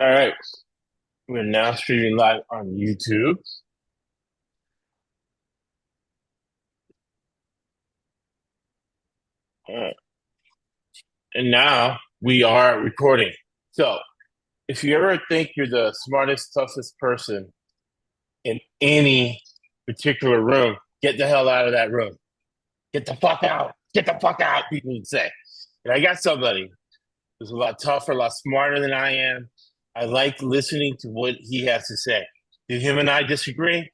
All right, we're now streaming live on YouTube. All right. And now we are recording. So, if you ever think you're the smartest, toughest person in any particular room, get the hell out of that room. Get the fuck out. Get the fuck out, people would say. And I got somebody who's a lot tougher, a lot smarter than I am. I like listening to what he has to say. Do him and I disagree?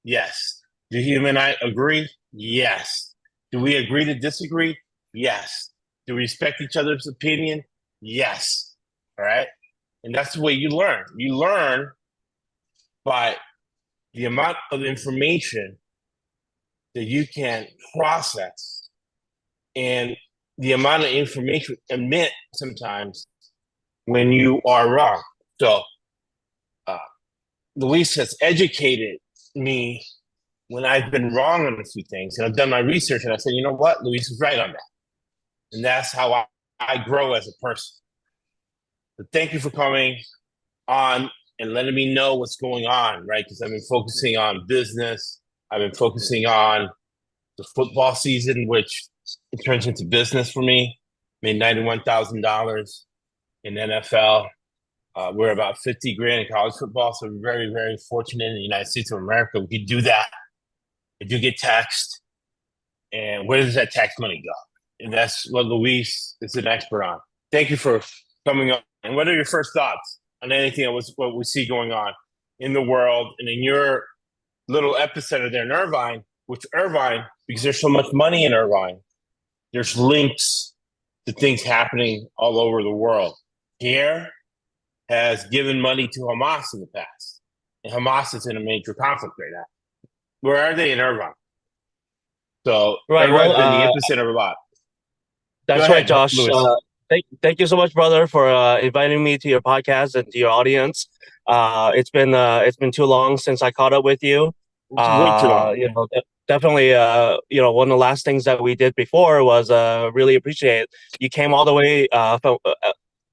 Yes. Do him and I agree? Yes. Do we agree to disagree? Yes. Do we respect each other's opinion? Yes. All right. And that's the way you learn. You learn by the amount of information that you can process and the amount of information admit sometimes when you are wrong. So, uh, Luis has educated me when I've been wrong on a few things. And I've done my research and I said, you know what? Luis is right on that. And that's how I grow as a person. But thank you for coming on and letting me know what's going on, right? Because I've been focusing on business. I've been focusing on the football season, which it turns into business for me. Made $91,000 in NFL. We're about 50 grand in college football. So we're very, very fortunate in the United States of America. We can do that. I do get taxed. And where does that tax money go? And that's what Luis is an expert on. Thank you for coming on. And what are your first thoughts on anything that was what we see going on in the world and in your little epicenter there in Irvine, which Irvine, because there's so much money in Irvine, there's links to things happening all over the world. Here has given money to Hamas in the past, and Hamas is in a major conflict right now. Where are they in Irvine? So Right. Irvine's been the epicenter of a lot. Go That's right, ahead, Josh. Lewis. Thank you so much, brother, for inviting me to your podcast and to your audience. It's been too long since I caught up with you. It's way too long. Definitely. One of the last things that we did before was really appreciate you came all the way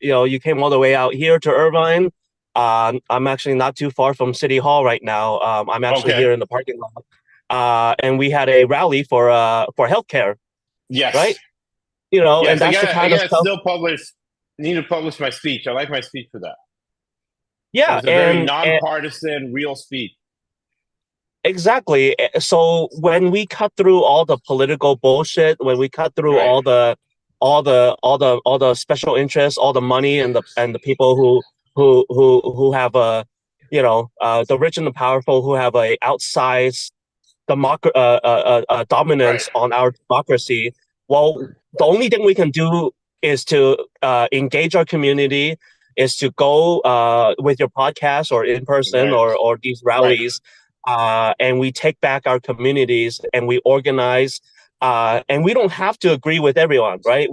you came all the way out here to Irvine. I'm actually not too far from City Hall right now. I'm actually Okay. here in the parking lot. And we had a rally for healthcare, Yes. right? And Yes. I that's the got. I kind of got to stuff. still publish. Need to publish my speech. I like my speech for that. It Yeah, was a very and nonpartisan, real speech. exactly. So when we cut through all the political bullshit, when we cut through Right. all the special interests, all the money and the people who have the rich and the powerful who have a outsized Right. dominance on our democracy. Well, the only thing we can do is to engage our community, is to go with your podcast or in person Right. or these Right. rallies, and we take back our communities and we organize. And we don't have to agree with everyone, right?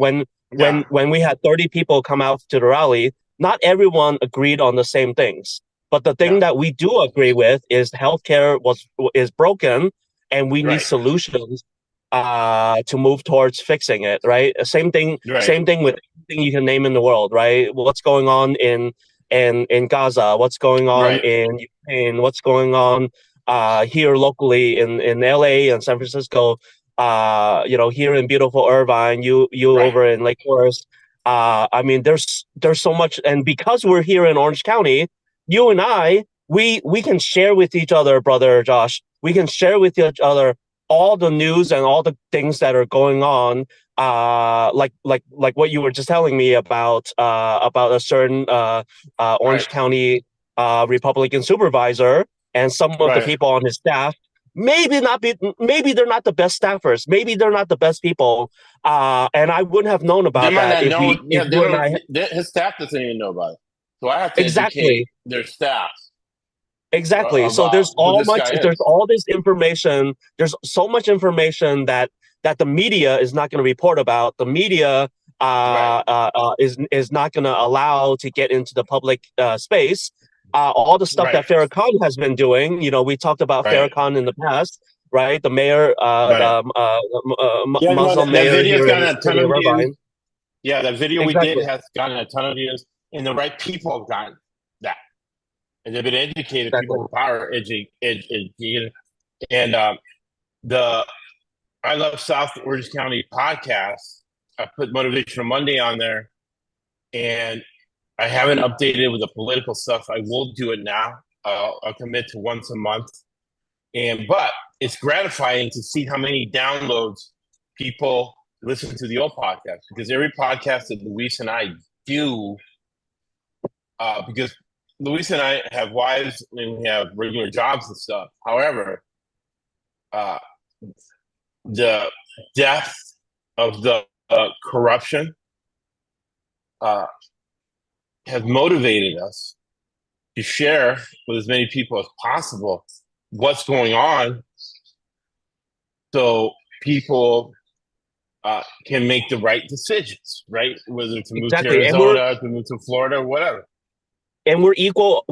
Yeah. When we had 30 people come out to the rally, not everyone agreed on the same things. But the thing Yeah. that we do agree with is healthcare is broken, and we need Right. solutions to move towards fixing it. Right. Right. Same thing with anything you can name in the world. Right. What's going on in Gaza? What's going on Right. in Ukraine? What's going on here locally in LA and San Francisco? Here in beautiful Irvine, you Right. over in Lake Forest. I mean, there's so much, and because we're here in Orange County, you and I, we can share with each other, brother Josh. We can share with each other all the news and all the things that are going on. Like what you were just telling me about a certain Right. Orange County Republican supervisor and some of the Right. people on his staff. Maybe they're not the best staffers. Maybe they're not the best people. And I wouldn't have known They about might that not know. if Yeah. They you and don't. I His staff doesn't even know about it. So I have to educate exactly. their staff Exactly. So about who this guy there's is. all this information. There's so much information that the media is not going to report about. The media Right. is not going to allow to get into the public space. All the stuff Right. that Farrakhan has been doing. We talked about Right. Farrakhan in the past, right? The mayor, Right. Yeah. No. Muslim That mayor video's here in gotten the a ton city of of views. Irvine. Yeah. That video we did Exactly. has gotten a ton of views, and the right people have gotten and they've been educated people Exactly. in power, educated, and the I Love South Orange County podcast. I put Motivational Monday on there, and I haven't updated with the political stuff. I will do it now. I'll commit to once a month, but it's gratifying to see how many downloads people listen to the old podcast, because every podcast that Luis and I do, because Luis and I have wives and we have regular jobs and stuff. However, uh, the depth of the corruption uh, has motivated us to share with as many people as possible what's going on, so people can make the right decisions, right? Whether to move to Exactly. Arizona, to move to Florida, or whatever. And we're equal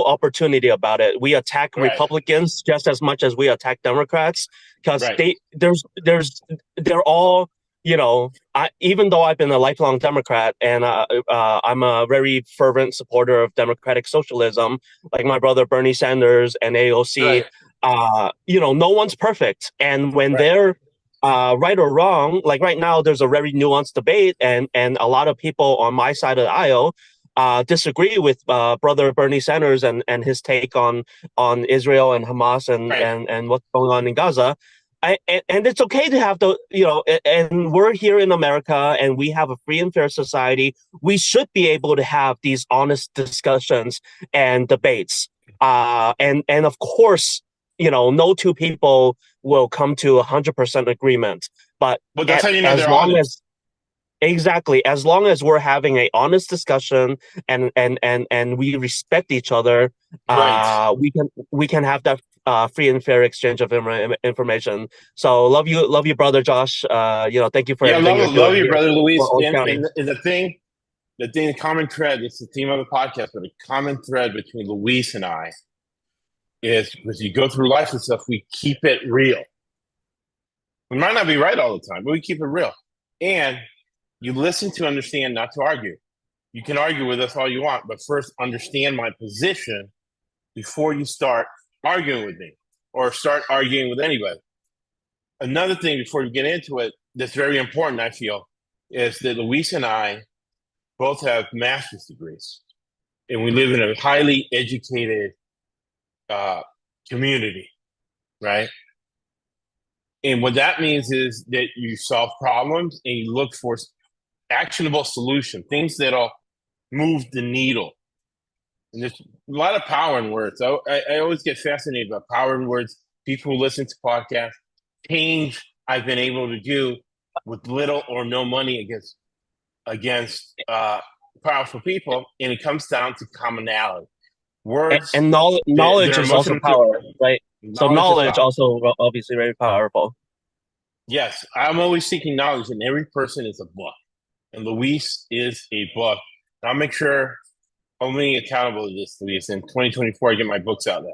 opportunity about it. We attack Right, Republicans just as much as we attack Democrats, because right, they're all, even though I've been a lifelong Democrat, and I'm a very fervent supporter of democratic socialism, like my brother Bernie Sanders and AOC. right, No one's perfect, and when right, they're right or wrong, like right now, there's a very nuanced debate, and a lot of people on my side of the aisle disagree with brother Bernie Sanders and his take on Israel and Hamas right. and what's going on in Gaza. And it's okay to have and we're here in America and we have a free and fair society. We should be able to have these honest discussions and debates. And of course, no two people will come to 100% agreement. But But that's how you know as they're long honest. as Exactly. As long as we're having a honest discussion and we respect each other, Right. we can have that free and fair exchange of information. So love you, brother Josh. Thank you for Yeah, everything you're love doing you, here brother for Luis. Orange And, County. and the common thread, it's the theme of the podcast, but a common thread between Luis and I is, because you go through life and stuff, we keep it real. We might not be right all the time, but we keep it real. And you listen to understand, not to argue. You can argue with us all you want, but first understand my position before you start arguing with me or start arguing with anybody. Another thing before we get into it that's very important, I feel, is that Luis and I both have master's degrees, and we live in a highly educated uh, community, right? And what that means is that you solve problems and you look for actionable solutions, things that'll move the needle. And there's a lot of power in words. I always get fascinated by power in words. People who listen to podcasts, change I've been able to do with little or no money against powerful people, and it comes down to commonality. Words And that knowledge are is also emotional to power, right? So knowledge is knowledge power. also obviously very powerful. Yes, I'm always seeking knowledge, and every person is a book. And Luis is a book. And I'll make sure I'm being accountable to this, Luis. In 2024, I get my books out there,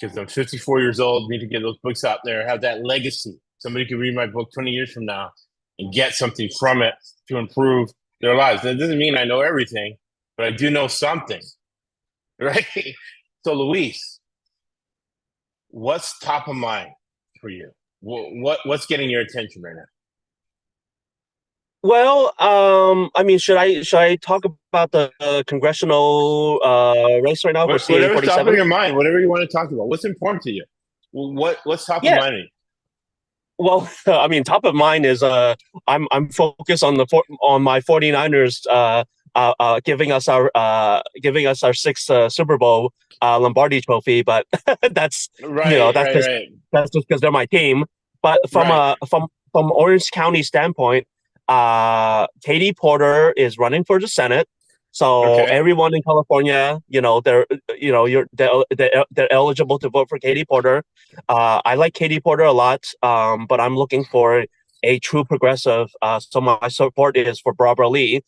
because I'm 54 years old. Need to get those books out there. Have that legacy. Somebody could read my book 20 years from now and get something from it to improve their lives. That doesn't mean I know everything, but I do know something, right? So, Luis, what's top of mind for you? What's getting your attention right now? Well, I mean, should I talk about the congressional race right now for CA Whatever's top of 47? your mind, whatever you want to talk about. What's important to you? What's top of Yeah. mind? Well, I mean, top of mind is I'm focused on on my 49ers giving us our sixth Super Bowl Lombardi trophy, but that's Right, that's right, just right, because they're my team. But right. from Orange County standpoint, Katie Porter is running for the Senate. So Okay, everyone in California, they're eligible to vote for Katie Porter. I like Katie Porter a lot, but I'm looking for a true progressive. So my support is for Barbara Lee.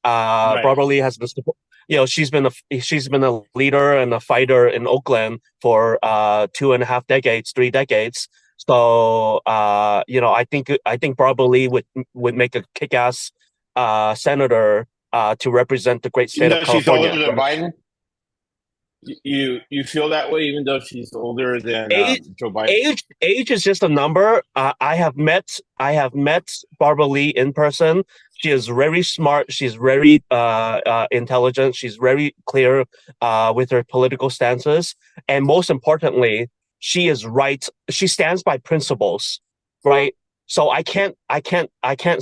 right, Barbara Lee has been, she's been a leader and a fighter in Oakland for 2.5 decades, 3 decades. So I think Barbara Lee would make a kick-ass senator to represent the great Even state of though she's older California. than Biden, you feel that way, even though she's older than Age, Joe Biden. age is just a number. I have met Barbara Lee in person. She is very smart. She's very intelligent. She's very clear with her political stances, and most importantly, she is right. She stands by principles, right? So I can't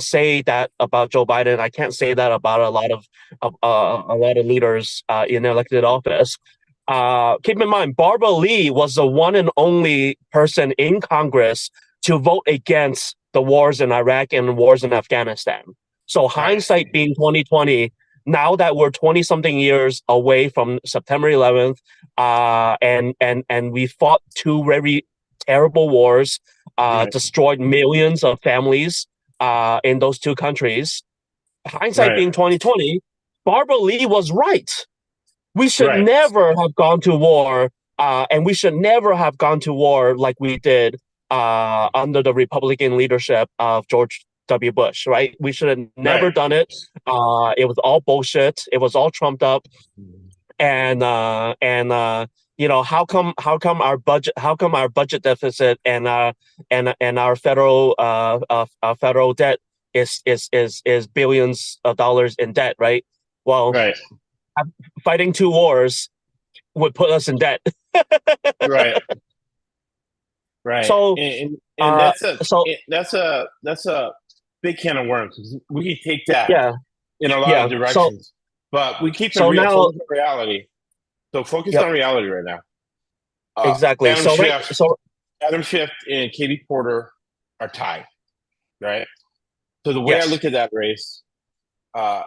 say that about Joe Biden. I can't say that about a lot of leaders in elected office. Keep in mind, Barbara Lee was the one and only person in Congress to vote against the wars in Iraq and wars in Afghanistan. So Right, hindsight being 2020, now that we're 20 something years away from September 11th, and we fought two very terrible wars, right, destroyed millions of families in those two countries. Hindsight right, being 2020, Barbara Lee was right. We should right, never have gone to war, and we should never have gone to war like we did under the Republican leadership of George W. Bush, right? We should have right. never done it. It was all bullshit. It was all trumped up. And how come our budget deficit and our federal debt is billions of dollars in debt, right? Well, Right, fighting two wars would put us in debt. right, right, So, and uh, that's a so that's a big can of worms. 'Cause we can take that yeah, in a lot yeah. of directions, but we keep it So real. now, Focus on reality. So focus yep, on reality right now. Uh, exactly. Adam So right, Schiff, so Adam Schiff, and Katie Porter are tied, right? So the way I yes, look at that race, uh,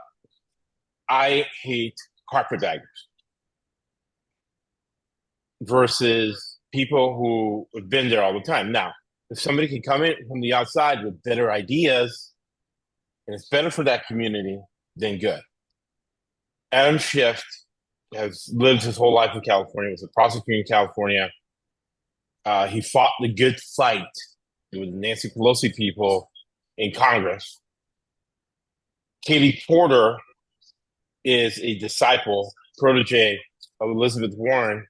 I hate carpetbaggers versus people who have been there all the time. Now, if somebody can come in from the outside with better ideas and it's better for that community, then good. Adam Schiff has lived his whole life in California, was a prosecutor in California. He fought the good fight with Nancy Pelosi people in Congress. Katie Porter is a disciple, protege of Elizabeth Warren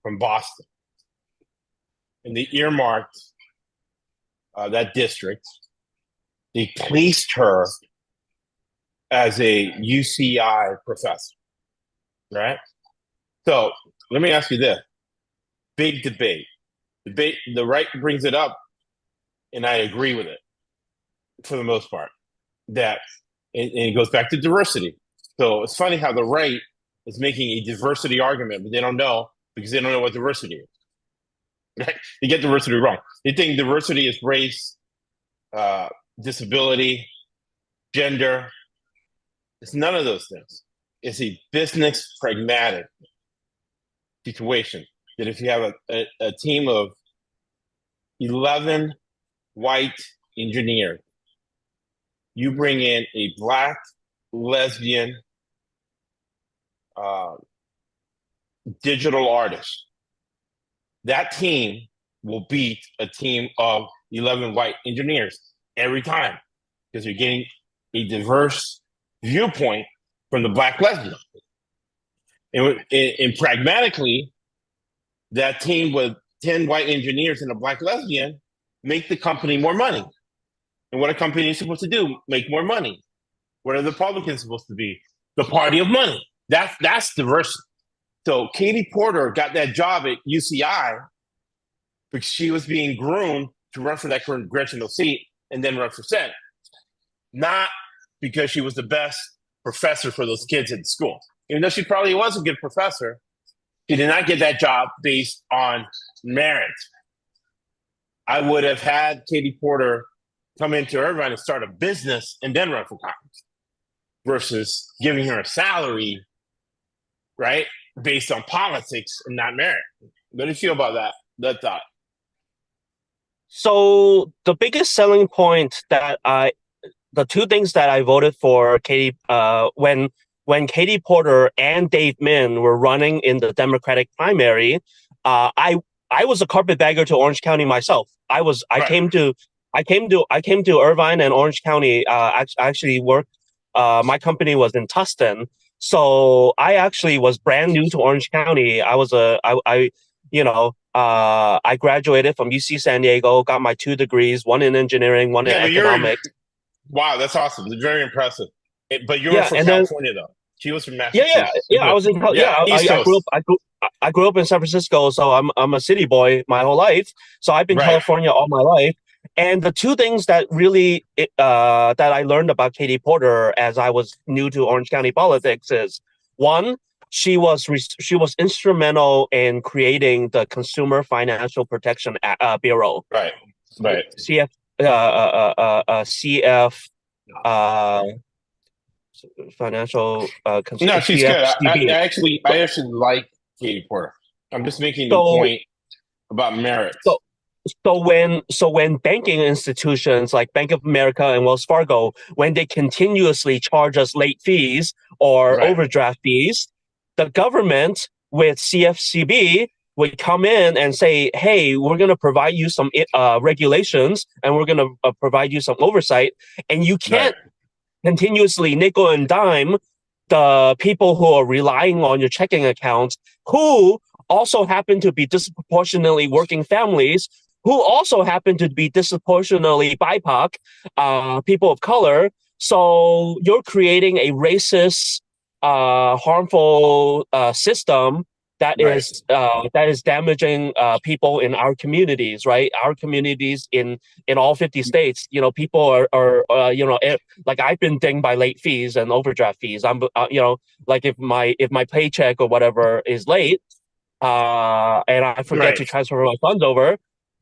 from Boston. And they earmarked that district. They placed her as a UCI professor, right? So let me ask you this: big debate. The right brings it up, and I agree with it for the most part. That and it goes back to diversity. So it's funny how the right is making a diversity argument, but they don't know because they don't know what diversity is. Right? They get diversity wrong. They think diversity is race, disability, gender. It's none of those things. It's a business pragmatic situation that if you have a team of 11 white engineers, you bring in a black lesbian uh, digital artist, that team will beat a team of 11 white engineers every time because you're getting a diverse viewpoint from the black lesbian. And pragmatically, that team with 10 white engineers and a black lesbian make the company more money. And what a company is supposed to do, make more money. What are the Republicans supposed to be? The party of money. That's diversity. So Katie Porter got that job at UCI because she was being groomed to run for that congressional seat and then run for Senate. Not because she was the best professor for those kids at the school. Even though she probably was a good professor, she did not get that job based on merit. I would have had Katie Porter come into Irvine and start a business and then run for Congress versus giving her a salary, right, based on politics and not merit. What do you feel about that thought? so the biggest selling point the two things that I voted for Katie, when Katie Porter and Dave Min were running in the Democratic primary, I was a carpetbagger to Orange County myself. I Right. came to Irvine and Orange County. I actually worked my company was in Tustin. So I actually was brand new to Orange County. I graduated from UC San Diego, got my 2 degrees, one in engineering, one in Yeah, but economics. wow, that's awesome. It's very impressive. But you were Yeah, from and then California though. She was from yeah, yeah, Massachusetts. yeah. I But was in yeah. yeah, East I grew up. Coast. I grew up in San Francisco, so I'm a city boy my whole life. So I've been Right. California all my life. And the two things that really that I learned about Katie Porter as I was new to Orange County politics is one, she was instrumental in creating the Consumer Financial Protection Bureau, Right. Right. CF CF uh, financial No, she's good. CFCB. I actually like Katie Porter. I'm just making the So point about so merits. when banking institutions like Bank of America and Wells Fargo, when they continuously charge us late fees or Right. overdraft fees, the government with CFCB would come in and say, "Hey, we're going to provide you some regulations and we're going to provide you some oversight, and you Right. can't continuously nickel and dime the people who are relying on your checking accounts, who also happen to be disproportionately working families, who also happen to be disproportionately BIPOC, people of color. So you're creating a racist, harmful system Right. that is damaging people in our communities, right? Our communities in all 50 states. You know, people like I've been dinged by late fees and overdraft fees. Like if my paycheck or whatever is late, and I forget Right. to transfer my funds over,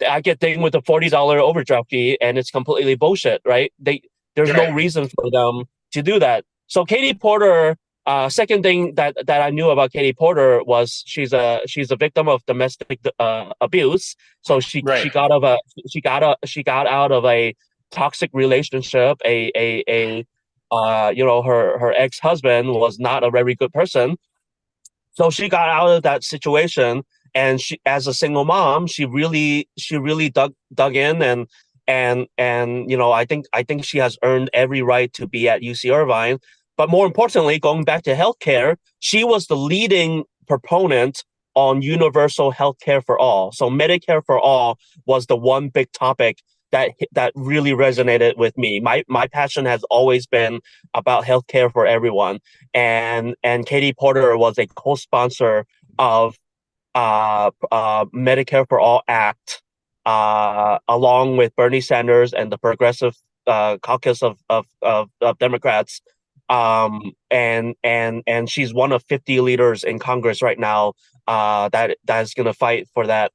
I get dinged with a $40 overdraft fee, and it's completely bullshit, right? There's no Right. reason for them to do that. So Katie Porter. Second thing that I knew about Katie Porter was she's a victim of domestic abuse. So Right. she got out of a toxic relationship. Her ex husband was not a very good person, so she got out of that situation, and she, as a single mom, she really dug in, and I think she has earned every right to be at UC Irvine. But more importantly, going back to healthcare, she was the leading proponent on universal healthcare for all. So Medicare for all was the one big topic that really resonated with me. My passion has always been about healthcare for everyone, and Katie Porter was a co-sponsor of Medicare for All Act, along with Bernie Sanders and the Progressive Caucus of Democrats. And she's one of 50 leaders in Congress right now that's going to fight for that.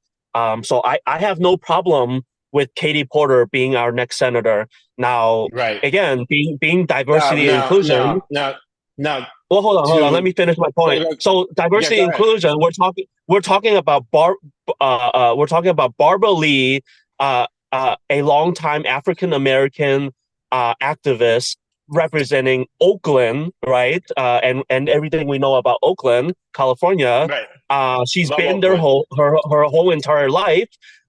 So I have no problem with Katie Porter being our next senator. Now, Right. again, being Now, diversity and now, now, inclusion. now, now, Well, hold on. Let to me finish my point. So, yeah, diversity go and ahead. inclusion. We're talking about Barbara Lee, a longtime African American activist representing Oakland, right? And everything we know about Oakland, California. Right. She's Love been there Oakland. her whole entire life.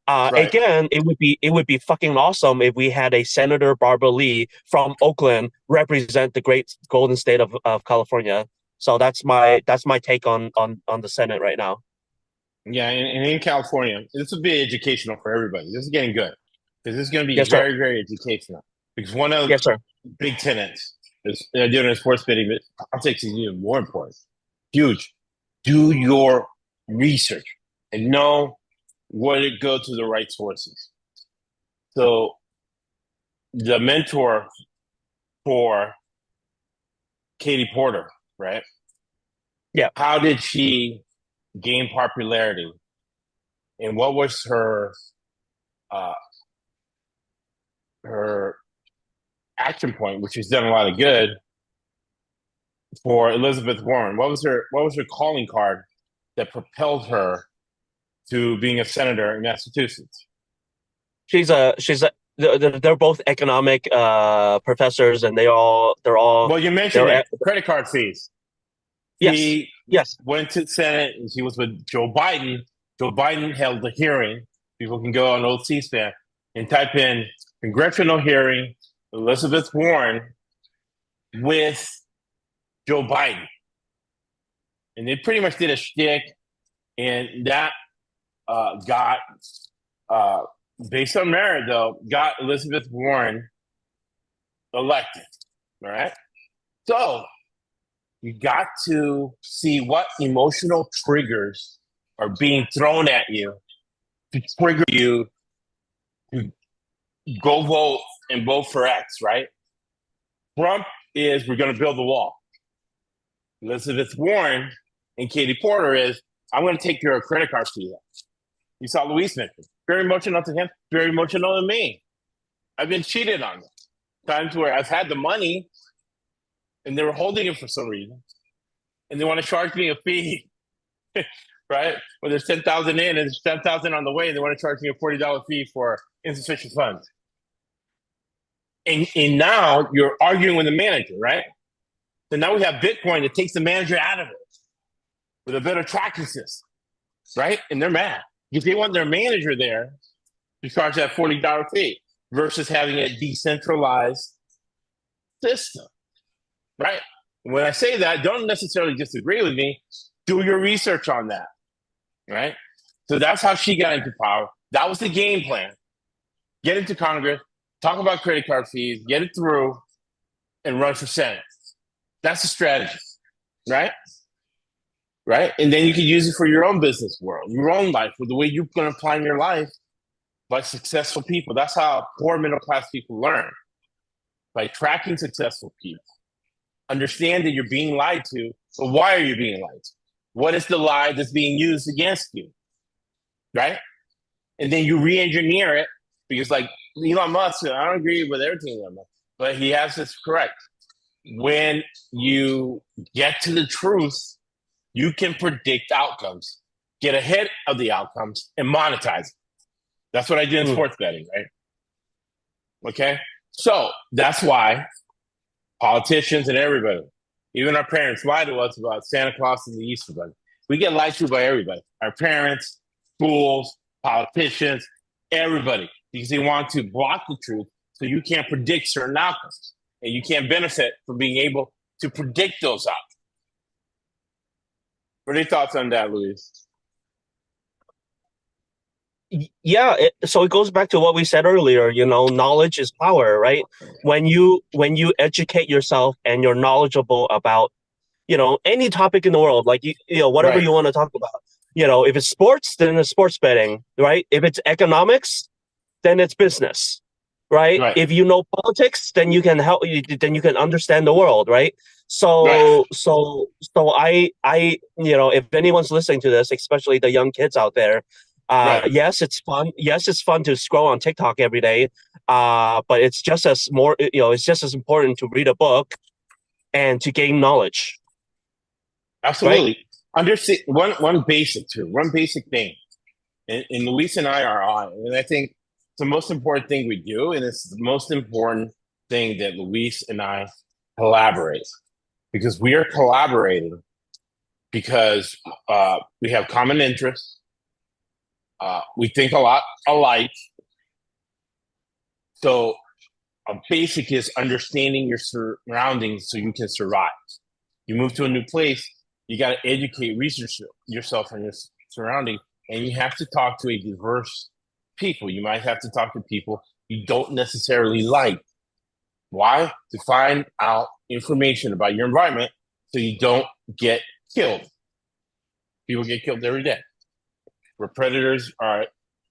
Right. Again, it would be fucking awesome if we had a Senator Barbara Lee from Oakland represent the great Golden State of California. So that's my take on the Senate right now. Yeah, and in California, this will be educational for everybody. This is getting good because this is going to be Yes, sir. very, very educational. Because one of Yes, sir. the big tenants is doing in sports betting, but politics is even more important. Huge. Do your research and know where to go to the right sources. So the mentor for Katie Porter, right? Yeah. How did she gain popularity, and what was uh, her action point, which has done a lot of good for Elizabeth Warren? What was her calling card that propelled her to being a senator in Massachusetts? She's a they're both economic professors, and Well, you mentioned they're it, credit card fees. yes, She yes. went to the Senate and she was with Joe Biden. Joe Biden held the hearing. People can go on old C-SPAN and type in congressional hearing Elizabeth Warren with Joe Biden. And they pretty much did a shtick, and that got, uh, based on merit, though, got Elizabeth Warren elected. All right. So you got to see what emotional triggers are being thrown at you to trigger you to go vote and vote for X, right? Trump is we're going to build the wall. Elizabeth Warren and Katie Porter is I'm going to take your credit card fee. You saw Luis mention. Very emotional to him, very emotional to me. I've been cheated on times where I've had the money and they were holding it for some reason and they want to charge me a fee, right? When there's 10,000 in and there's 10,000 on the way, and they want to charge me a $40 fee for insufficient funds. And now you're arguing with the manager, right? So now we have Bitcoin that takes the manager out of it with a better tracking system, right? And they're mad because they want their manager there to charge that $40 fee versus having a decentralized system, right? When I say that, don't necessarily disagree with me. Do your research on that, right? So that's how she got into power. That was the game plan. Get into Congress, talk about credit card fees, get it through, and run for Senate. That's the strategy, right? Right? And then you can use it for your own business world, your own life, with the way you're going to plan your life by successful people. That's how poor middle class people learn, by tracking successful people. Understand that you're being lied to, but why are you being lied to? What is the lie that's being used against you, right? And then you re-engineer it because, like Elon Musk, I don't agree with everything Elon Musk, but he has this correct. When you get to the truth, you can predict outcomes, get ahead of the outcomes, and monetize it. That's what I did in sports betting, right? Okay? So that's why politicians and everybody, even our parents, lie to us about Santa Claus and the Easter Bunny. We get lied to by everybody. Our parents, schools, politicians, everybody, because they want to block the truth so you can't predict certain outcomes. And you can't benefit from being able to predict those outcomes. What are your thoughts on that, Luis? Yeah, so it goes back to what we said earlier. Knowledge is power, right? When you educate yourself and you're knowledgeable about any topic in the world, like whatever Right. you want to talk about. If it's sports, then it's sports betting, right? If it's economics, then it's business, right? Right. If you know politics, then you can help. Then you can understand the world, right? Right. So if anyone's listening to this, especially the young kids out there, Right. yes, it's fun. Yes, it's fun to scroll on TikTok every day. But it's just as it's just as important to read a book and to gain knowledge, right? Absolutely. Understand one basic too, one basic thing. And Luis and I are on, and I think it's the most important thing we do, and it's the most important thing that Luis and I collaborate because we are collaborating because we have common interests. We think a lot alike. So a basic is understanding your surroundings so you can survive. You move to a new place, you got to educate, research yourself and your surrounding, and you have to talk to a diverse people. You might have to talk to people you don't necessarily like. Why? To find out information about your environment so you don't get killed. People get killed every day. Where predators are,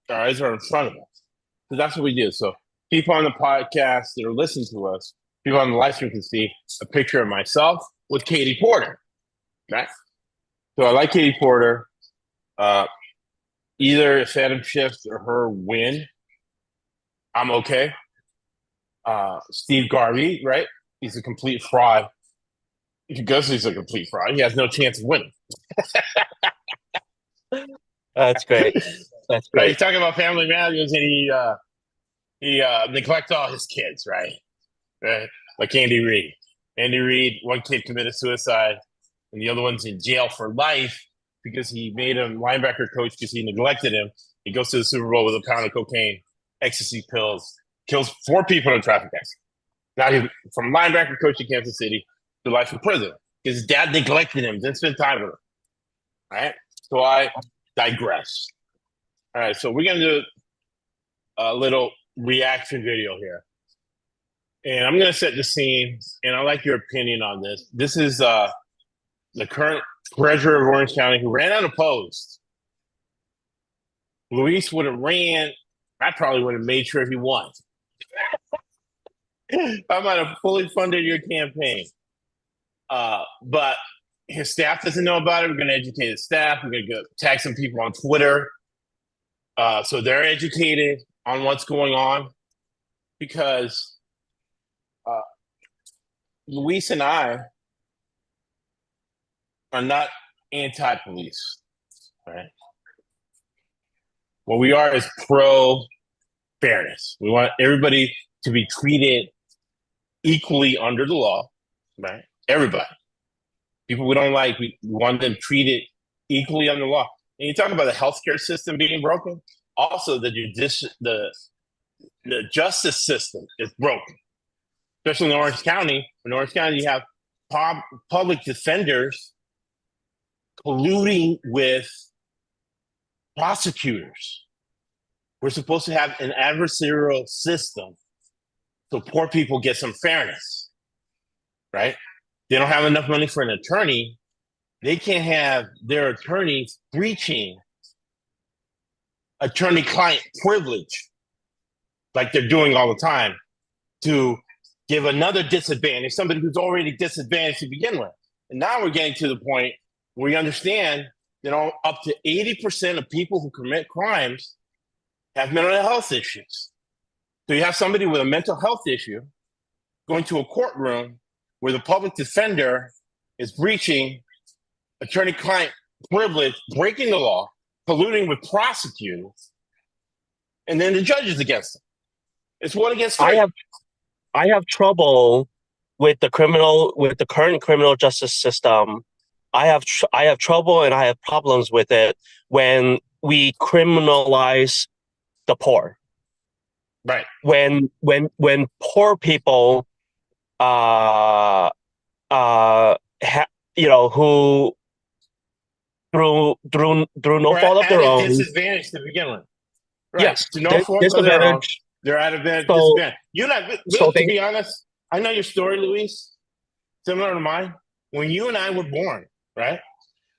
our eyes are in front of us. So that's what we do. So people on the podcast that are listening to us, people on the live stream can see a picture of myself with Katie Porter, right? So I like Katie Porter. Either if Adam Schiff or her win, I'm okay. Steve Garvey, right? He's a complete fraud. Because he's a complete fraud, he has no chance of winning. That's great. That's Right? great. He's talking about family values, and he neglects all his kids, right? Right? Like Andy Reid. Andy Reid, one kid committed suicide, and the other one's in jail for life because he made him linebacker coach because he neglected him. He goes to the Super Bowl with a pound of cocaine, ecstasy pills, kills 4 people in a traffic accident. Now he's from linebacker coach in Kansas City to life in prison. His dad neglected him, didn't spend time with him. All right. So I digress. All right. So we're gonna do a little reaction video here. And I'm gonna set the scene, and I'd like your opinion on this. This is the current treasurer of Orange County who ran unopposed. Luis would have ran, I probably would have made sure he won. I might have fully funded your campaign. But his staff doesn't know about it. We're going to educate his staff. We're going to tag some people on Twitter. So they're educated on what's going on. Because Luis and I are not anti-police, right? What we are is pro-fairness. We want everybody to be treated equally under the law, right? Everybody. People we don't like, we want them treated equally under the law. And you talk about the healthcare system being broken. Also, the justice system is broken, especially in Orange County. In Orange County, you have public defenders colluding with prosecutors. We're supposed to have an adversarial system so poor people get some fairness, right? They don't have enough money for an attorney. They can't have their attorneys breaching attorney-client privilege like they're doing all the time to give another disadvantage, somebody who's already disadvantaged to begin with. And now we're getting to the point where we understand that up to 80% of people who commit crimes have mental health issues. So you have somebody with a mental health issue going to a courtroom where the public defender is breaching attorney-client privilege, breaking the law, colluding with prosecutors, and then the judge is against them. It's one against three. I have trouble with the current criminal justice system. I have trouble and I have problems with it when we criminalize the poor. Right. When poor people, who through no fault of their own, disadvantage to begin with. Right. Yes, to no fault of their own, they're at a disadvantage. To be honest, I know your story, Luis, similar to mine. When you and I were born, right,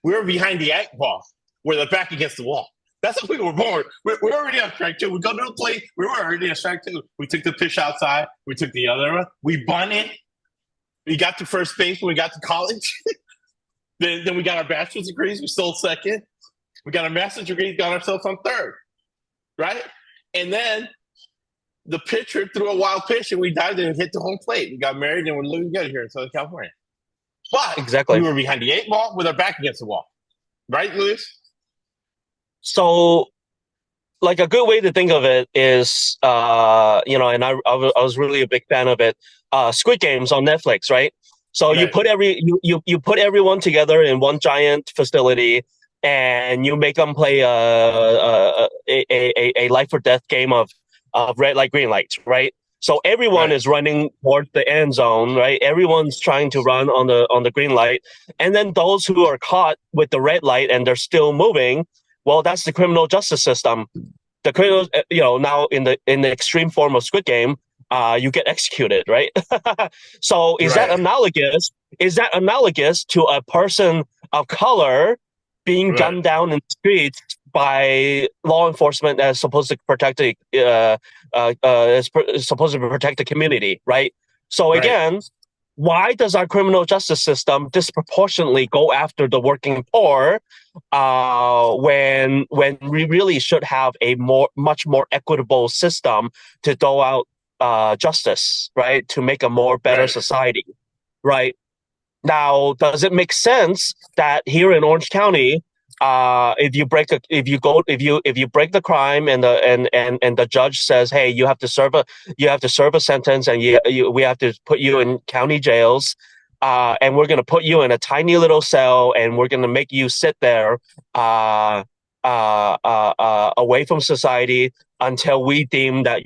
we were behind the 8 ball, where the back against the wall. That's how we were born. We're already on strike two. We go to the plate. We were already on strike two. We took the pitch outside. We took the other one. We bunted. We got to first base when we got to college. then we got our bachelor's degrees. We stole second. We got our master's degrees. Got ourselves on third. Right? And then the pitcher threw a wild pitch and we dived in and hit the home plate. We got married and we're living together here in Southern California. But exactly, we were behind the 8 ball with our back against the wall. Right, Luis? So, like, a good way to think of it is, and I was really a big fan of it. Squid Games on Netflix, right? So you put you put everyone together in one giant facility, and you make them play a life or death game of red light, green light, right? So everyone is running towards the end zone, right? Everyone's trying to run on the green light, and then those who are caught with the red light and they're still moving. Well, that's the criminal justice system. The criminals, now in the extreme form of Squid Game, you get executed, right? So is that analogous? Is that analogous to a person of color being gunned down in the streets by law enforcement as supposed to protect the community, right? So again, why does our criminal justice system disproportionately go after the working poor when we really should have a much more equitable system to dole out justice, right? To make a more better society, right? Now, does it make sense that here in Orange County, if you break the crime and the judge says, hey, you have to serve a sentence and we have to put you in county jails, and we're going to put you in a tiny little cell and we're going to make you sit there away from society until we deem that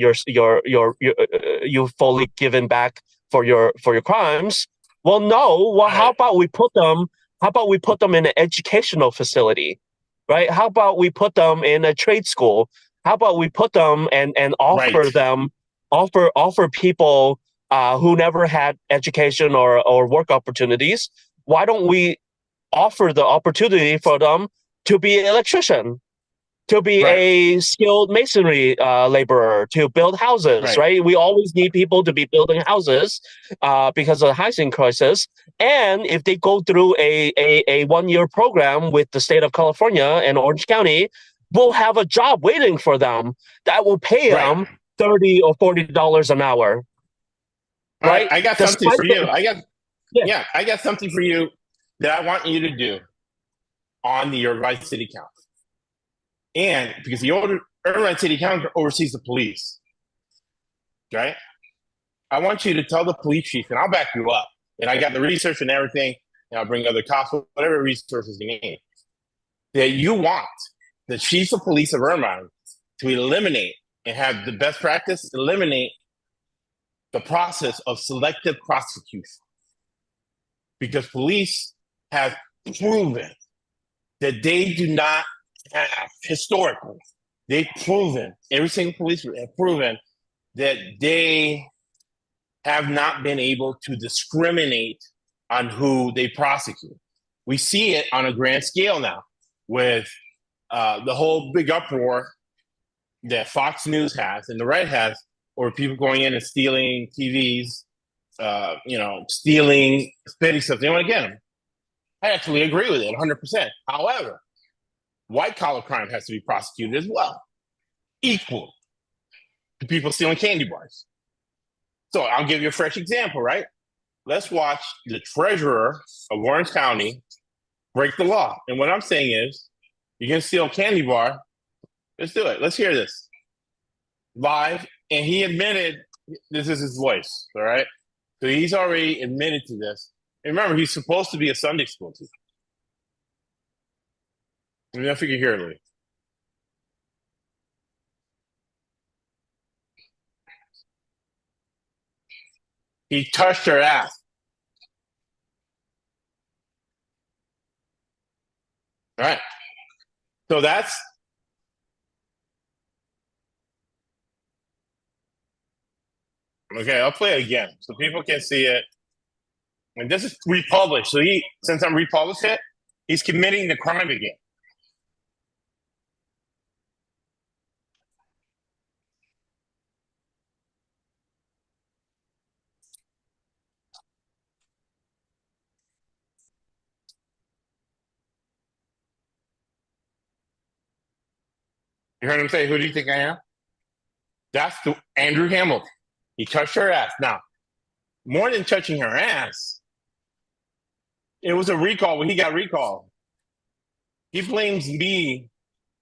you've fully given back for your crimes. Well, no. Well, how Right. about we put them? How about we put them in an educational facility, right? How about we put them in a trade school? How about we put them and Right. offer people who never had education or work opportunities? Why don't we offer the opportunity for them to be an electrician, to be Right. a skilled masonry laborer, to build houses, Right. right? We always need people to be building houses because of the housing crisis. And if they go through a 1 year program with the state of California and Orange County, we'll have a job waiting for them that will pay Right. them $30 or $40 an hour, All right. right? I got something Despite for you. the yeah, I got something for you that I want you to do on the Irvine City Council. And because the Irvine City Council oversees the police, right? I want you to tell the police chief, and I'll back you up. And I got the research and everything, and I'll bring other cops, whatever resources you need, that you want the chief of police of Irvine to eliminate and have the best practice, eliminate the process of selective prosecution. Because police have proven that they do not have, historically, they've proven, every single police have proven that they have not been able to discriminate on who they prosecute. We see it on a grand scale now with the whole big uproar that Fox News has and the right has, or people going in and stealing TVs, stealing, spitting stuff. They want to get them. I actually agree with it 100%. However, white collar crime has to be prosecuted as well, equal to people stealing candy bars. So I'll give you a fresh example, right? Let's watch the treasurer of Orange County break the law. And what I'm saying is, you're going to steal a candy bar. Let's do it. Let's hear this live. And he admitted this is his voice, all right? So he's already admitted to this. And remember, he's supposed to be a Sunday school teacher. I mean, I figure here, Louis. He touched her ass. All right. So that's okay. I'll play it again so people can see it. And this is republished. So since I'm republished it, he's committing the crime again. You heard him say, "Who do you think I am?" That's Andrew Hamilton. He touched her ass. Now, more than touching her ass, it was a recall when he got recalled. He blames me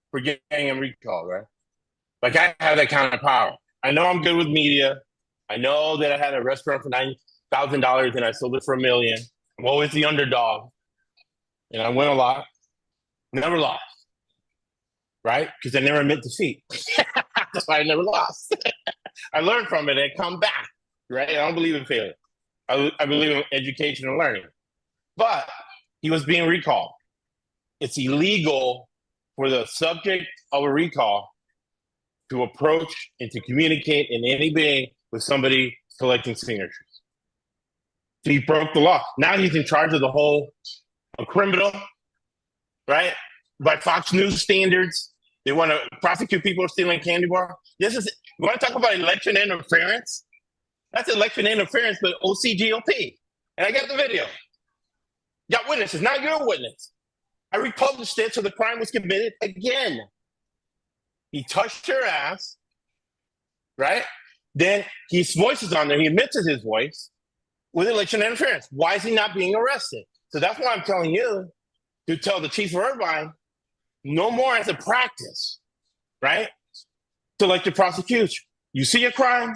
for getting him recalled, right? Like I have that kind of power. I know I'm good with media. I know that I had a restaurant for $9,000 and I sold it for $1 million. I'm always the underdog, and I win a lot. Never lost, right? Because I never admit defeat. That's why I never lost. I learned from it and come back, right? I don't believe in failure. I believe in education and learning. But he was being recalled. It's illegal for the subject of a recall to approach and to communicate in any way with somebody collecting signatures. So he broke the law. Now he's in charge of the whole criminal, right? By Fox News standards, they want to prosecute people for stealing candy bar. You want to talk about election interference? That's election interference with OCGOP. And I got the video. Got witnesses. Now you're a witness. I republished it, so the crime was committed again. He touched her ass, right? Then his voice is on there. He admits it's his voice with election interference. Why is he not being arrested? So that's why I'm telling you to tell the chief of Irvine, no more as a practice, right? Selective prosecution. You see a crime,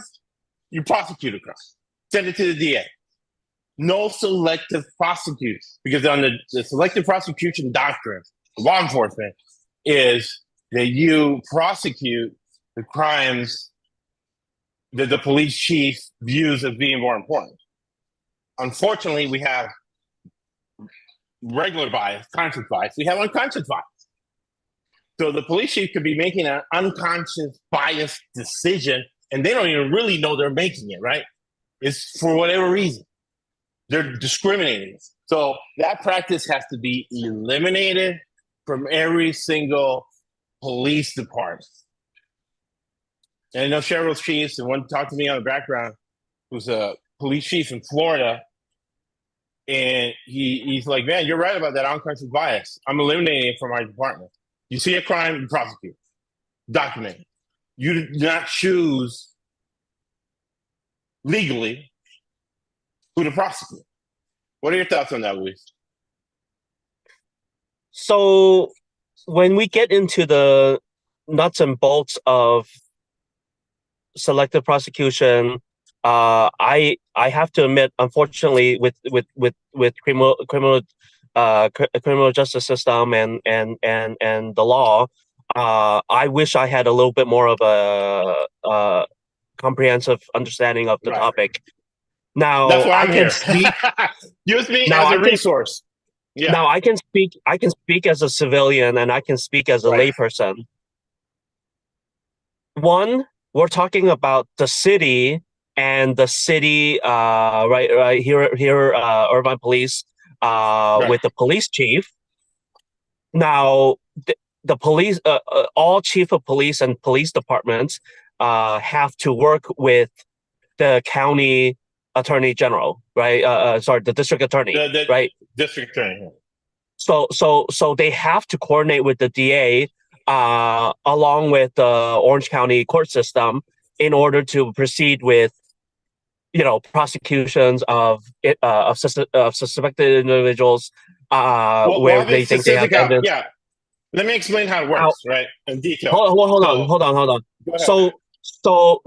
you prosecute a crime. Send it to the DA. No selective prosecution, because on the selective prosecution doctrine, law enforcement, is that you prosecute the crimes that the police chief views as being more important. unfortunately, we have regular bias, conscious bias. We have unconscious bias. So the police chief could be making an unconscious biased decision, and they don't even really know they're making it, right? It's for whatever reason. They're discriminating. So that practice has to be eliminated from every single police department. And I know several chiefs, and one talked to me on the background, who's a police chief in Florida, and he's like, man, you're right about that unconscious bias. I'm eliminating it from my department. You see a crime, you prosecute, document it. You do not choose legally who to prosecute. What are your thoughts on that, Luis? So when we get into the nuts and bolts of selective prosecution, I have to admit, unfortunately, with criminal justice system and the law, I wish I had a little bit more of a comprehensive understanding of the Right. topic. Now That's why I I'm can here. speak. Use me Now as I a can resource. Yeah. now I can speak. I can speak as a civilian, and I can speak as a Right. layperson. One, we're talking about the city and the city, right here, Irvine Police, Right. with the police chief. Now, the police, all chief of police and police departments, have to work with the county attorney general, right? Sorry, the district attorney, The right? district attorney. So they have to coordinate with the DA, along with the Orange County court system in order to proceed with, prosecutions of suspected individuals, where Well, they this think they have specific out. evidence. Yeah. Let me explain how it Now, works, right? In detail. hold on, So hold on. go ahead.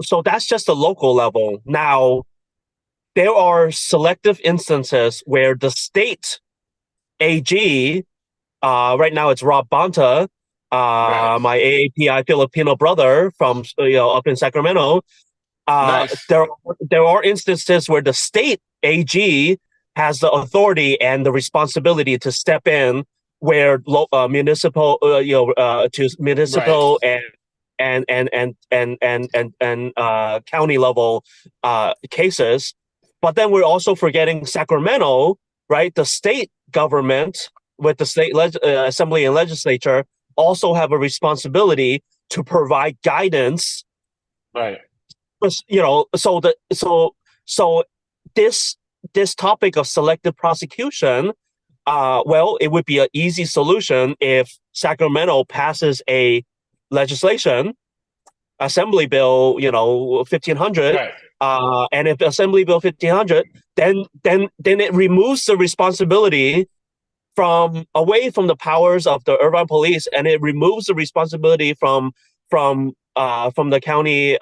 So that's just the local level. Now, there are selective instances where the state AG, right now it's Rob Bonta, Right. my AAPI Filipino brother from up in Sacramento. Nice. There are instances where the state AG has the authority and the responsibility to step in where municipal, to municipal Right. and county level cases. But then we're also forgetting Sacramento, right? The state government with the state assembly and legislature also have a responsibility to provide guidance. Right. So this topic of selective prosecution, well, it would be an easy solution if Sacramento passes a legislation, Assembly Bill, 1500, Right. and if Assembly Bill 1500, then it removes the responsibility away from the powers of the Irvine Police, and it removes the responsibility from the county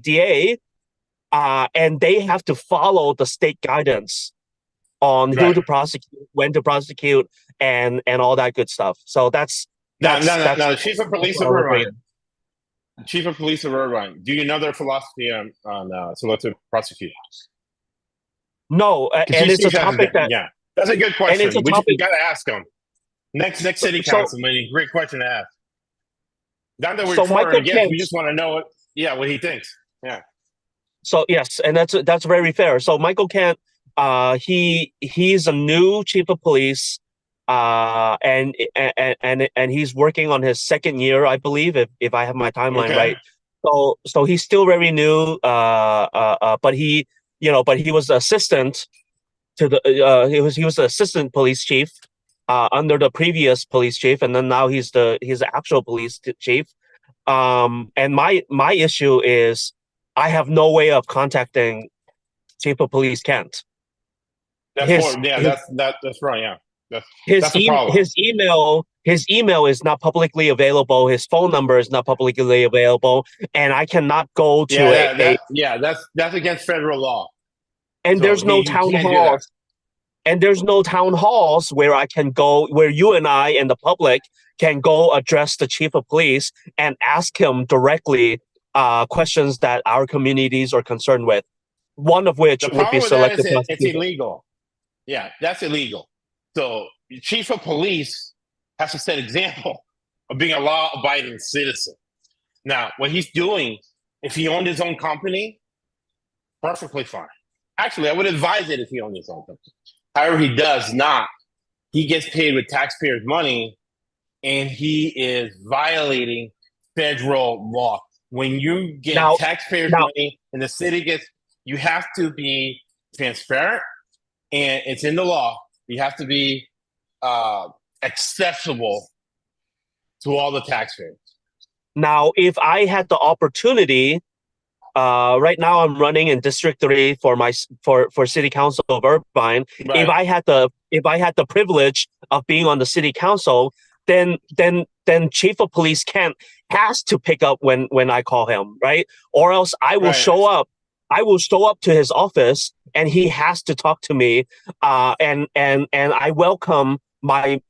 DA, and they have to follow the state guidance on who Right. to prosecute, when to prosecute, and all that good stuff. So that's Now, the chief of police what of I would bring Irvine. in. Chief of police of Irvine. Do you know their philosophy on selective prosecution? No, and it's a topic that, yeah, that's a good and it's question. a We topic. got to ask them next city So councilman. Great question to ask. Not that we're so for or Michael against. Kent. We just want to know what he thinks. Yeah. So yes, and that's very fair. So Michael Kent, he's a new chief of police, and he's working on his second year, I believe, if I have my timeline Okay. right. So he's still very new, but he was assistant to the he was the assistant police chief, under the previous police chief, and then now he's the actual police chief. And my issue is I have no way of contacting Chief of Police Kent. That's His more. Yeah. his That's right. Yeah. his, That's a problem. his email is not publicly available. His phone number is not publicly available, and I cannot go to That's against federal law. and So there's no he town can't do that. halls. And there's no town halls where I can go, where you and I and the public can go address the chief of police and ask him directly questions that our communities are concerned with. One of which The would be problem with that is selective it's prosecution. illegal. Yeah, that's illegal. So the chief of police has to set example of being a law-abiding citizen. Now, what he's doing, if he owned his own company, perfectly fine. Actually, I would advise it if he owned his own company. However, he does not. He gets paid with taxpayers' money, and he is violating federal law. When you get Now, taxpayers' now, money and the city gets, you have to be transparent, and it's in the law. You have to be accessible to all the taxpayers. now, if I had the opportunity, right now I'm running in District 3 for for City Council of Irvine. Right, If I had the privilege of being on the City Council, then Chief of Police Kent has to pick up when I call him, right? Or else I will right. show up. I will show up to his office, and he has to talk to me. And I welcome I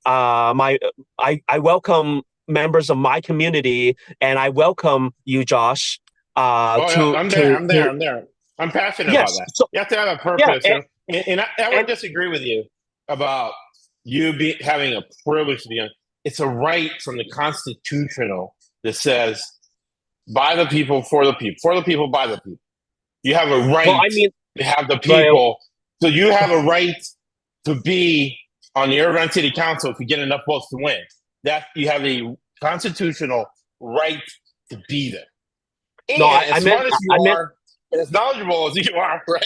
welcome members of my community, and I welcome you, Josh, Oh, yeah, I'm there. I'm there. to I'm there. I'm passionate about yes. that. So You have to have a yeah, purpose, and I and wouldn't disagree with you about having a privilege to be on. It's a right from the constitutional that says by the people, for the people, by the people. You have a well, right I mean, to have the right, people. So you have a right to be on the Irvine City Council if you get enough votes to win. That you have a constitutional right to be there. no, And as smart as you I meant, are, and as knowledgeable as you are, right?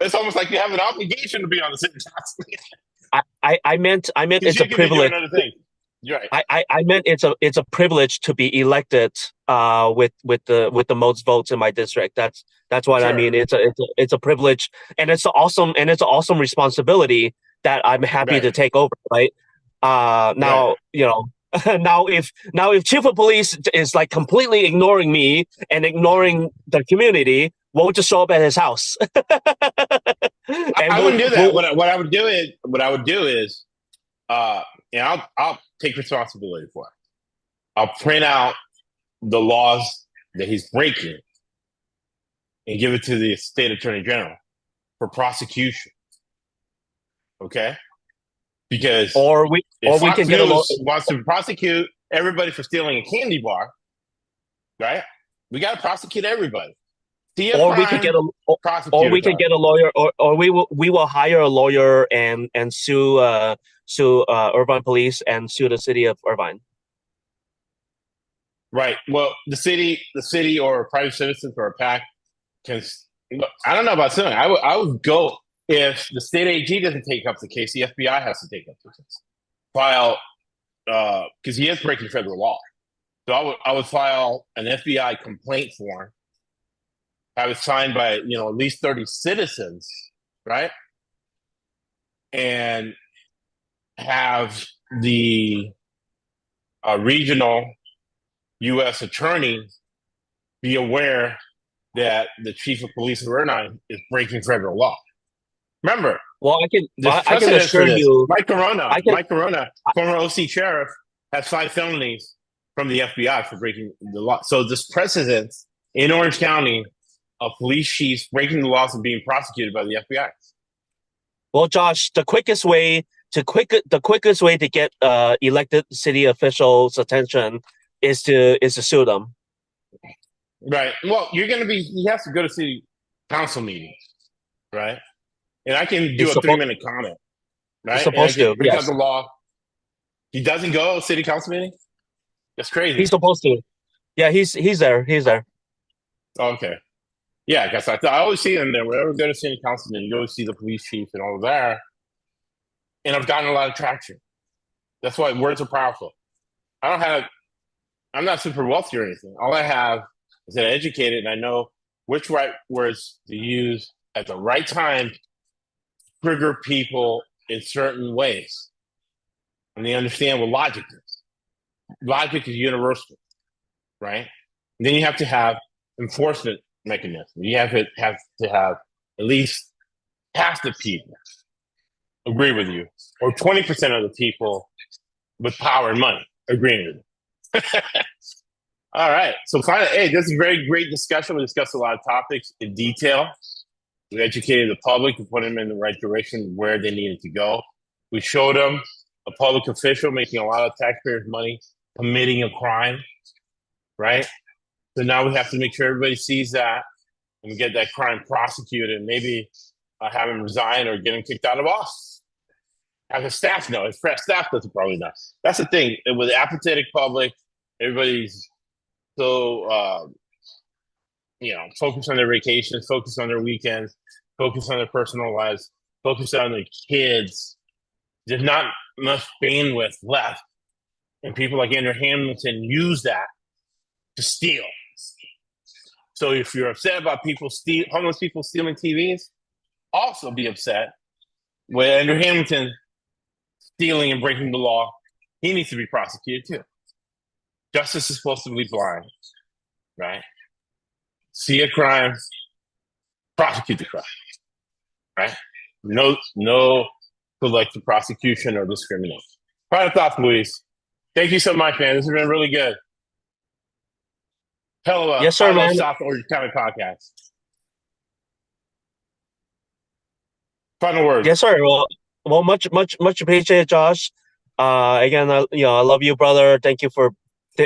It's almost like you have an obligation to be on the city council I meant because it's a you could be doing privilege. other things. You're right. I meant it's a privilege to be elected with the most votes in my district. That's what I Sure. mean. It's a privilege, and it's an awesome responsibility that I'm happy Right. to take over. Right. Right. Now, now if chief of police is like completely ignoring me and ignoring the community, we'll just show up at his house. And I wouldn't do that. we'll What I would do is, uh, and I'll take responsibility for it. I'll print out the laws that he's breaking and give it to the state attorney general for prosecution. Okay, because if or we can Fox get a News wants to prosecute everybody for stealing a candy bar, right? We got to prosecute everybody. See a or we could get crime, or prosecute a we could crime. get a lawyer, or we will hire a lawyer and sue Irvine police and sue the city of Irvine. Right. Well, the city, or private citizens or a PAC can. I don't know about suing. I would go if the state AG doesn't take up the case. The FBI has to take up the case. File because he is breaking federal law. So I would file an FBI complaint form. Have it signed by at least 30 citizens, right? And have the regional U.S. attorney be aware that the chief of police of Irvine is breaking federal law. Remember, Well, there's I can precedence for assure this. you, I can Mike Corona, former OC sheriff, has 5 felonies from the FBI for breaking the law. So this precedent in Orange County of police chiefs breaking the laws and being prosecuted by the FBI. well, Josh, the quickest way to get elected city officials' attention is to sue them. Right. Well, he has to go to city council meetings, right? And I can do He's a supposed 3 minute comment, he's right? And I supposed can to, break out yes. the law. He doesn't go to city council meeting? That's He's crazy. supposed to. Yeah, he's there. He's there. Oh, okay. Yeah, because I always see them there. Whenever I go to city council meeting, you always see the police chief and all of that. And I've gotten a lot of traction. That's why words are powerful. I'm not super wealthy or anything. All I have is that I'm educated and I know which right words to use at the right time to trigger people in certain ways. And they understand what logic is. Logic is universal, right? And then you have to have enforcement mechanism. You have to have at least half the people agree with you, or 20% of the people with power and money agreeing with you. All right. So finally, hey, this is a very great discussion. We discussed a lot of topics in detail. We educated the public and put them in the right direction where they needed to go. We showed them a public official making a lot of taxpayers' money committing a crime, right? So now we have to make sure everybody sees that and we get that crime prosecuted and maybe have him resign or get him kicked out of office. Have the staff know. His staff doesn't probably know. That's the thing. With the apathetic public, everybody's so focus on their vacations, focus on their weekends, focus on their personal lives, focus on their kids. There's not much bandwidth left. And people like Andrew Hamilton use that to steal. So if you're upset about homeless people stealing TVs, also be upset with Andrew Hamilton stealing and breaking the law. He needs to be prosecuted too. Justice is supposed to be blind, right? See a crime, prosecute the crime, right? No selective prosecution or discrimination. Final thoughts, Luis. Thank you so much, man. This has been really good. Hell of a Yes, sir, I Love man. South Orange County podcast. Final words. Yes, sir. Well, much appreciated, Josh. Again, I love you, brother. Thank you for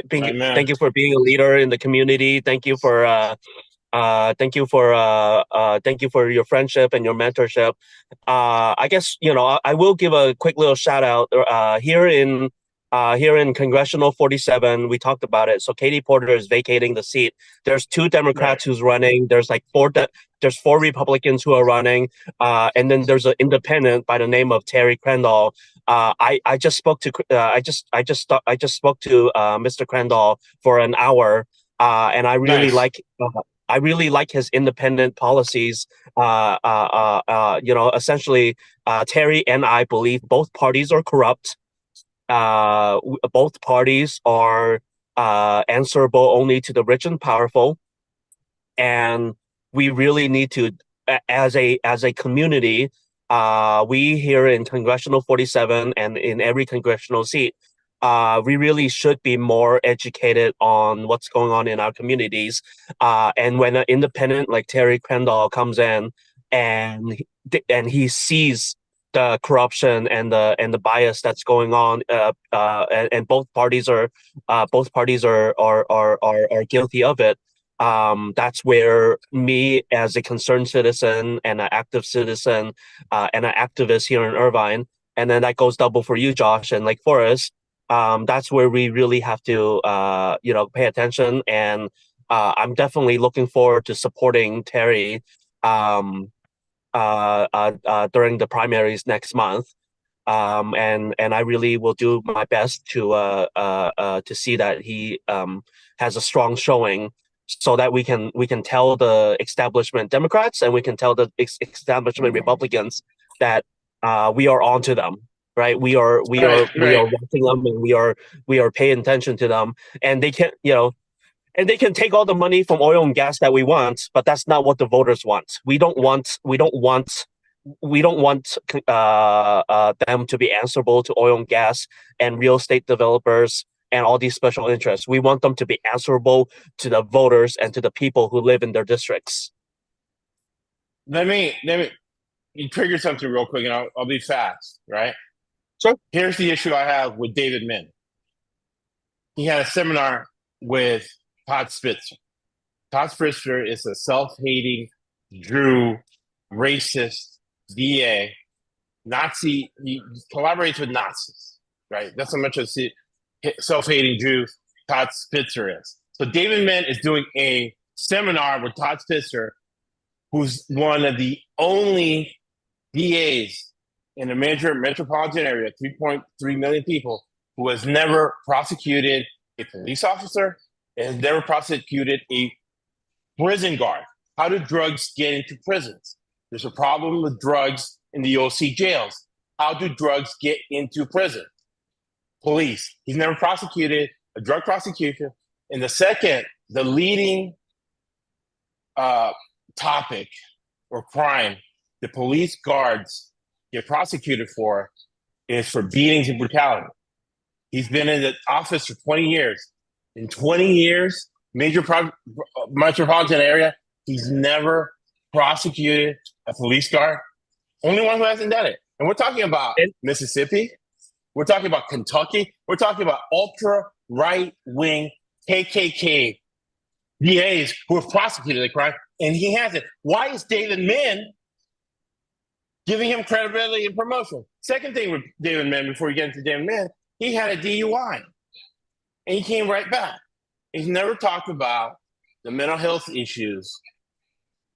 Man. thank you for being a leader in the community. Thank you for thank you for your friendship and your mentorship. I guess I will give a quick little shout out here in Congressional 47. We talked about it. So Katie Porter is vacating the seat. There's two Democrats who's running. There's like there's four Republicans who are running, and then there's an independent by the name of Terry Crandall. I just spoke to Mr. Crandall for an hour, and I really like. I really like his independent policies. Essentially, Terry and I believe both parties are corrupt. Both parties are answerable only to the rich and powerful, and we really need to, as a community, we here in Congressional 47 and in every congressional seat, we really should be more educated on what's going on in our communities. And when an independent like Terry Crandall comes in and he sees the corruption and the bias that's going on, and both parties are guilty of it. That's where me as a concerned citizen and an active citizen and an activist here in Irvine, and then that goes double for you, Josh, and like Forrest. That's where we really have to pay attention, and I'm definitely looking forward to supporting Terry during the primaries next month. And I really will do my best to see that he has a strong showing, so that we can tell the establishment Democrats and we can tell the establishment Republicans that we are onto them. Right, we are watching them, and we are paying attention to them, and they can't and they can take all the money from oil and gas that we want, but that's not what the voters want. We don't want them to be answerable to oil and gas and real estate developers and all these special interests. We want them to be answerable to the voters and to the people who live in their districts. Let me you trigger something real quick, and I'll be fast, right? Sure. Here's the issue I have with David Min. He had a seminar with Todd Spitzer. Todd Spitzer is a self-hating Jew, racist DA, Nazi. He collaborates with Nazis, right? That's how much of a self-hating Jew Todd Spitzer is. So David Min is doing a seminar with Todd Spitzer, who's one of the only DAs in a major metropolitan area, 3.3 million people, who has never prosecuted a police officer and has never prosecuted a prison guard. How do drugs get into prisons? There's a problem with drugs in the OC jails. How do drugs get into prison? Police. He's never prosecuted a drug prosecution. And the leading topic or crime the police guards get prosecuted for is for beatings and brutality. He's been in the office for 20 years. In 20 years, metropolitan area, he's never prosecuted a police car. Only one who hasn't done it. And we're talking about And Mississippi. We're talking about Kentucky. We're talking about ultra right wing KKK DAs who have prosecuted the crime, and he hasn't. Why is David Mann giving him credibility and promotion? Second thing with David Mann, before you get into David Mann, he had a DUI, and he came right back. He's never talked about the mental health issues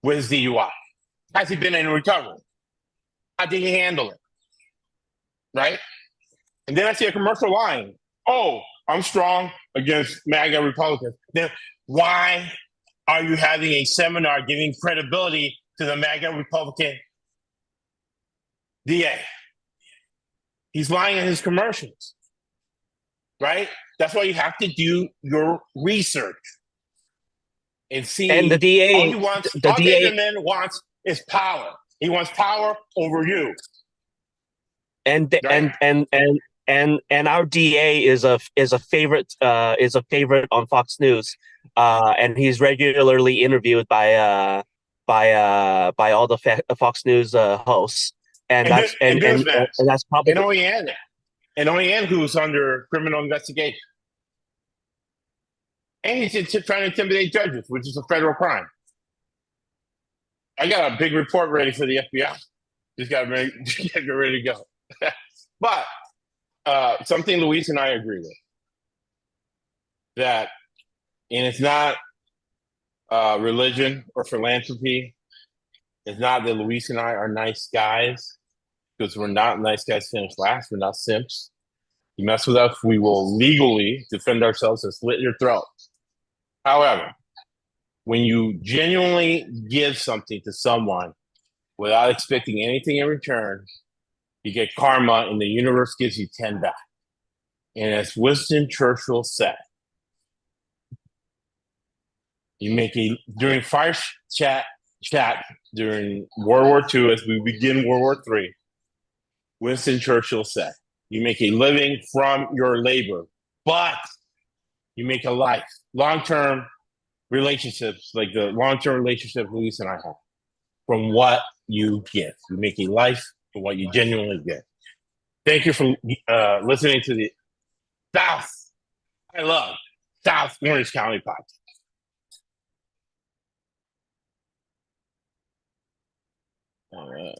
with his DUI. Has he been in recovery? How did he handle it? Right? And then I see a commercial line. Oh, I'm strong against MAGA Republicans. Then why are you having a seminar giving credibility to the MAGA Republican DA? He's lying in his commercials, right? That's why you have to do your research and see. and the DA, all David Mann wants is power. He wants power over you. Right? And our DA is a favorite on Fox News, and he's regularly interviewed by all the Fox News hosts, and that's probably and Oyen, who's under criminal investigation, and he's trying to intimidate judges, which is a federal crime. I got a big report ready for the FBI. Just got to get ready to go. But something Luis and I agree with, that, and it's not religion or philanthropy. It's not that Luis and I are nice guys, because we're not nice guys finish last. We're not simps. You mess with us, we will legally defend ourselves and slit your throat. However, when you genuinely give something to someone without expecting anything in return, you get karma, and the universe gives you 10 back. And as Winston Churchill said, during fire chat during World War II, as we begin World War III, Winston Churchill said, you make a living from your labor, but you make a life. Long-term relationships, like the long-term relationship Luis and I have, from what you give. You make a life from what you genuinely get. Thank you for listening to the South Orange County podcast. All right.